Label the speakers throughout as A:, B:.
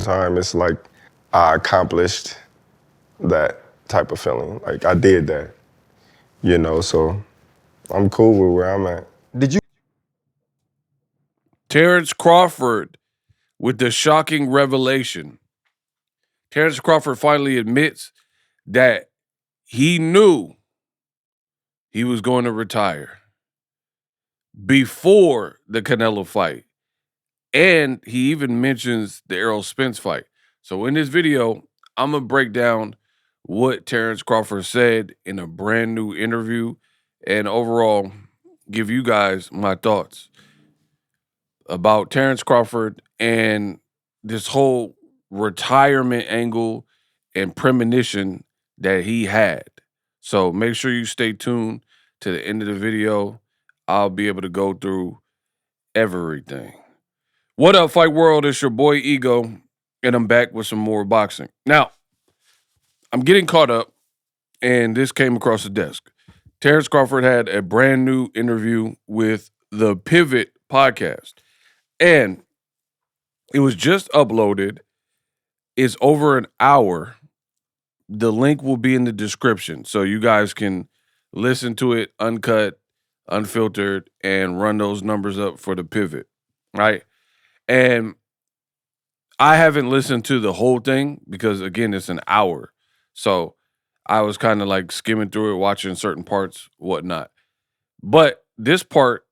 A: time, it's like I accomplished that type of feeling. Like I did that, you know, so I'm cool with where I'm at.
B: Did you?
C: Terence Crawford with the shocking revelation. Terence Crawford finally admits that he knew he was going to retire before the Canelo fight. And he even mentions the Errol Spence fight. So in this video, I'm going to break down what Terence Crawford said in a brand new interview and overall give you guys my thoughts about Terence Crawford and this whole retirement angle and premonition that he had. So make sure you stay tuned to the end of the video. I'll be able to go through everything. What up, Fight World? It's your boy Ego, and I'm back with some more boxing. Now, I'm getting caught up, and this came across the desk. Terence Crawford had a brand new interview with the Pivot podcast, and it was just uploaded. It's over an hour. The link will be in the description, so you guys can listen to it uncut, unfiltered, and run those numbers up for the Pivot, right? And I haven't listened to the whole thing because, again, it's an hour. So I was kind of like skimming through it, watching certain parts, whatnot. But this part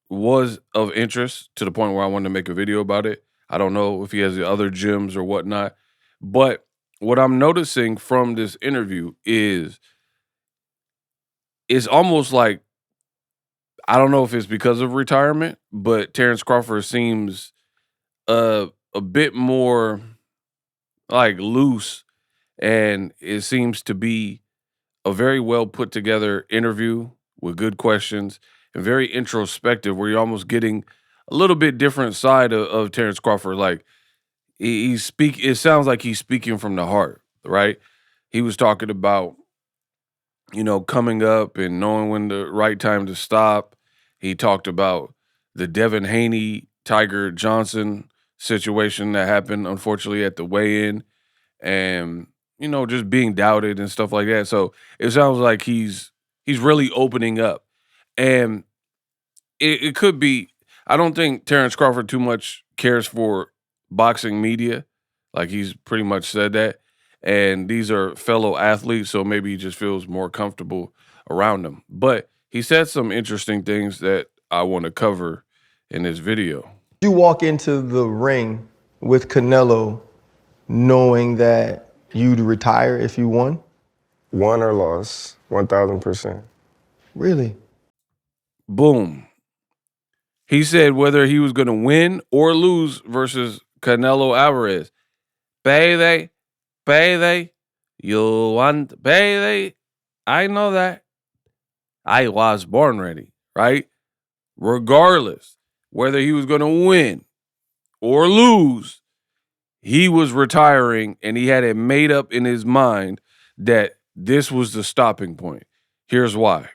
C: was of interest to the point where I wanted to make a video about it. I don't know if he has the other gems or whatnot. But what I'm noticing from this interview is it's almost like, I don't know if it's because of retirement, but Terence Crawford seems a bit more like loose, and it seems to be a very well put together interview with good questions and very introspective, where you're almost getting a little bit different side of Terence Crawford. Like it sounds like he's speaking from the heart, right? He was talking about, coming up and knowing when the right time to stop. He talked about the Devin Haney, Tiger Johnson situation that happened, unfortunately, at the weigh-in, and just being doubted and stuff like that. So it sounds like he's really opening up, and it could be. I don't think Terence Crawford too much cares for boxing media, like he's pretty much said that. And these are fellow athletes, so maybe he just feels more comfortable around them. But he said some interesting things that I want to cover in this video.
B: You walk into the ring with Canelo knowing that you'd retire if you won?
A: Won or lost, 1,000%.
B: Really?
C: Boom. He said whether he was going to win or lose versus Canelo Alvarez. Baby, you want, baby, I know that. I was born ready, right? Regardless, whether he was going to win or lose, he was retiring, and he had it made up in his mind that this was the stopping point. Here's why.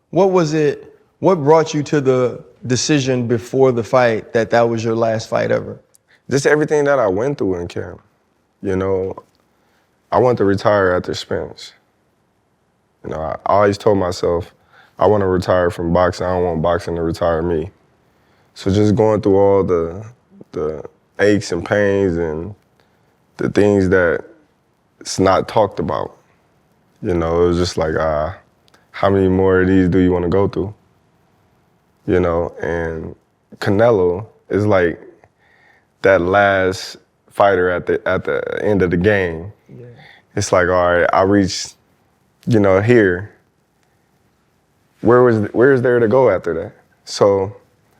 B: What was it? What brought you to the decision before the fight that was your last fight ever?
A: Just everything that I went through in camp. I wanted to retire after Spence. I always told myself, I want to retire from boxing. I don't want boxing to retire me. So just going through all the aches and pains and the things that it's not talked about. It was just like, how many more of these do you want to go through? And Canelo is like that last fighter at the end of the game. Yeah. It's like, all right, I reached, here. Where is there to go after that? So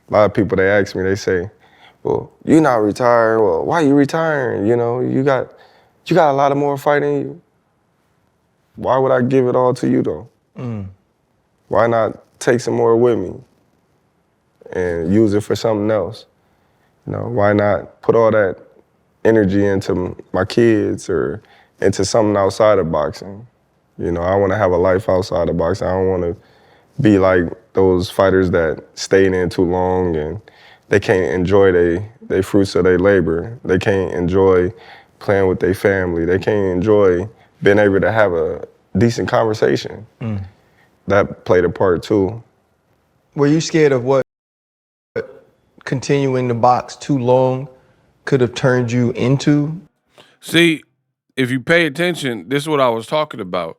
A: a lot of people, they ask me, they say, well, you're not retired. Well, why are you retiring? You got a lot of more fighting in you. Why would I give it all to you though? Why not take some more with me and use it for something else? Why not put all that energy into my kids or into something outside of boxing? I want to have a life outside of boxing. I don't want to be like those fighters that stayed in too long and they can't enjoy they fruits of their labor. They can't enjoy playing with their family. They can't enjoy being able to have a decent conversation. That played a part too.
B: Were you scared of what continuing to box too long could have turned you into?
C: See, if you pay attention, this is what I was talking about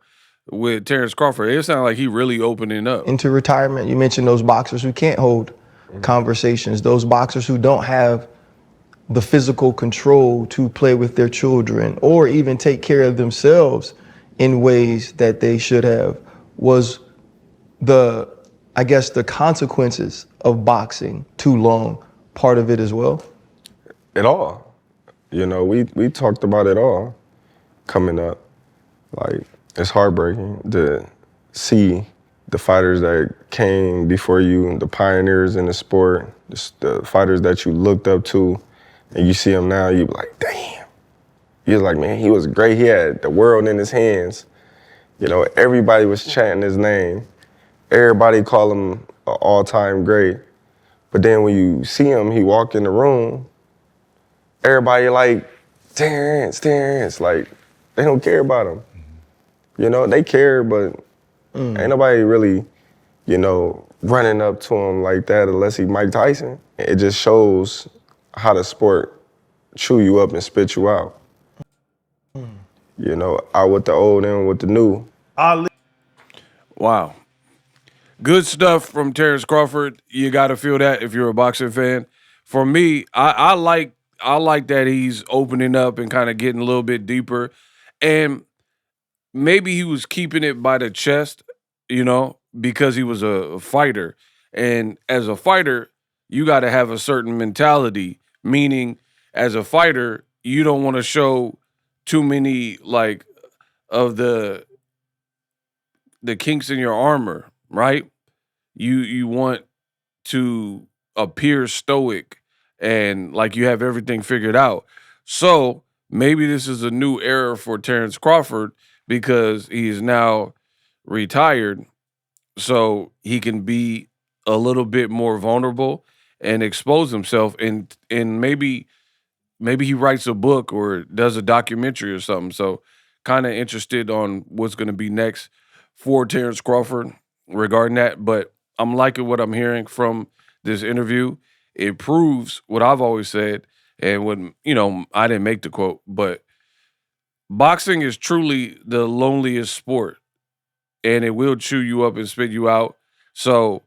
C: with Terence Crawford. It sounded like he really opening up.
B: Into retirement? You mentioned those boxers who can't hold conversations, those boxers who don't have the physical control to play with their children or even take care of themselves in ways that they should have. Was the, I guess, the consequences of boxing too long part of it as well?
A: It all. You know, we talked about it all coming up. Like, it's heartbreaking to see the fighters that came before you, the pioneers in the sport, the fighters that you looked up to, and you see them now, you be like, damn. You're like, man, he was great. He had the world in his hands. You know, everybody was chanting his name. Everybody call him an all-time great. But then when you see him, he walk in the room, everybody like, Terence, like, they don't care about him. You know, they care, but ain't nobody really, you know, running up to him like that unless he Mike Tyson. It just shows how the sport chew you up and spit you out. You know, out with the old and with the new.
C: Wow. Good stuff from Terence Crawford. You got to feel that if you're a boxing fan. For me, I like that he's opening up and kind of getting a little bit deeper. And maybe he was keeping it by the chest, you know, because he was a fighter. And as a fighter, you got to have a certain mentality, meaning as a fighter, you don't want to show too many like of the kinks in your armor, right? You want to appear stoic and like you have everything figured out. So maybe this is a new era for Terence Crawford because he is now retired, so he can be a little bit more vulnerable and expose himself, and maybe he writes a book or does a documentary or something. So kind of interested on what's going to be next for Terence Crawford regarding that. But I'm liking what I'm hearing from this interview. It proves what I've always said, and what, you know, I didn't make the quote, but boxing is truly the loneliest sport, and it will chew you up and spit you out. So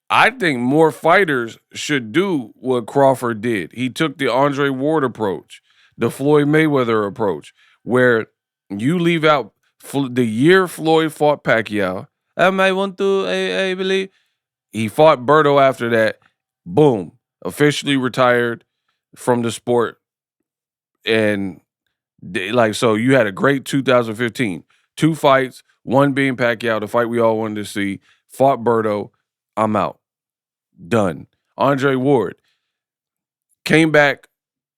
C: I think more fighters should do what Crawford did. He took the Andre Ward approach, the Floyd Mayweather approach, where you leave out the year Floyd fought Pacquiao. I might want to, I believe. He fought Berto after that. Boom. Officially retired from the sport. And like, so you had a great 2015. 2 fights, one being Pacquiao, the fight we all wanted to see. Fought Berto. I'm out. Done. Andre Ward came back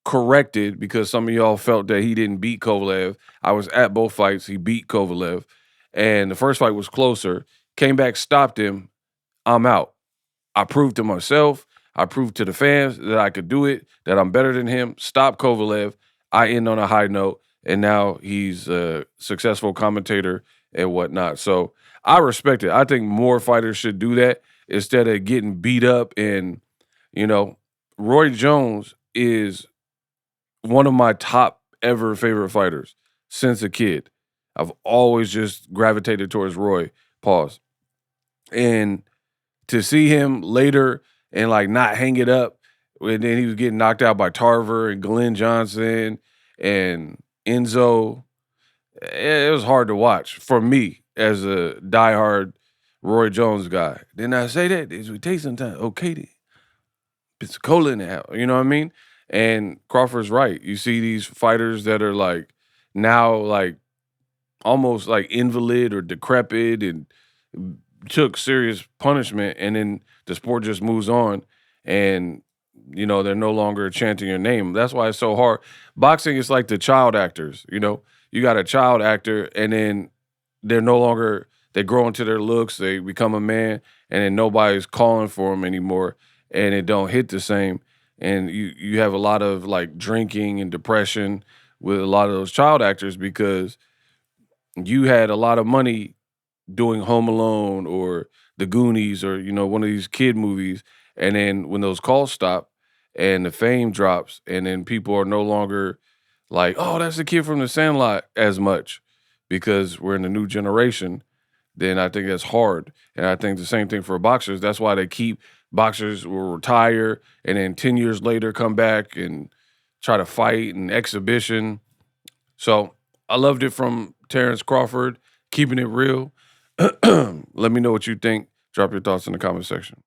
C: corrected because some of y'all felt that he didn't beat Kovalev. I was at both fights. He beat Kovalev. And the first fight was closer. Came back, stopped him. I'm out. I proved to myself, I proved to the fans that I could do it, that I'm better than him. Stop Kovalev. I end on a high note. And now he's a successful commentator and whatnot. So I respect it. I think more fighters should do that instead of getting beat up. And, you know, Roy Jones is one of my top ever favorite fighters since a kid. I've always just gravitated towards Roy. Pause. And to see him later and like not hang it up, and then he was getting knocked out by Tarver and Glenn Johnson and Enzo, it was hard to watch for me as a diehard Roy Jones guy. Didn't I say that? As we take some time. Okay, then. It's cola in the house. You know what I mean? And Crawford's right. You see these fighters that are like now like almost like invalid or decrepit and took serious punishment, and then the sport just moves on, and you know they're no longer chanting your name. That's why it's so hard. Boxing is like the child actors. You know, you got a child actor, and then they're no longer. They grow into their looks. They become a man, and then nobody's calling for them anymore, and it don't hit the same. and you have a lot of like drinking and depression with a lot of those child actors because you had a lot of money doing Home Alone or The Goonies or one of these kid movies, and then when those calls stop and the fame drops, and then people are no longer like, oh, that's the kid from The Sandlot as much because we're in a new generation. Then I think that's hard, and I think the same thing for boxers. That's why they keep boxers will retire and then 10 years later come back and try to fight and exhibition. So I loved it from Terence Crawford, keeping it real. Let me know what you think. Drop your thoughts in the comment section.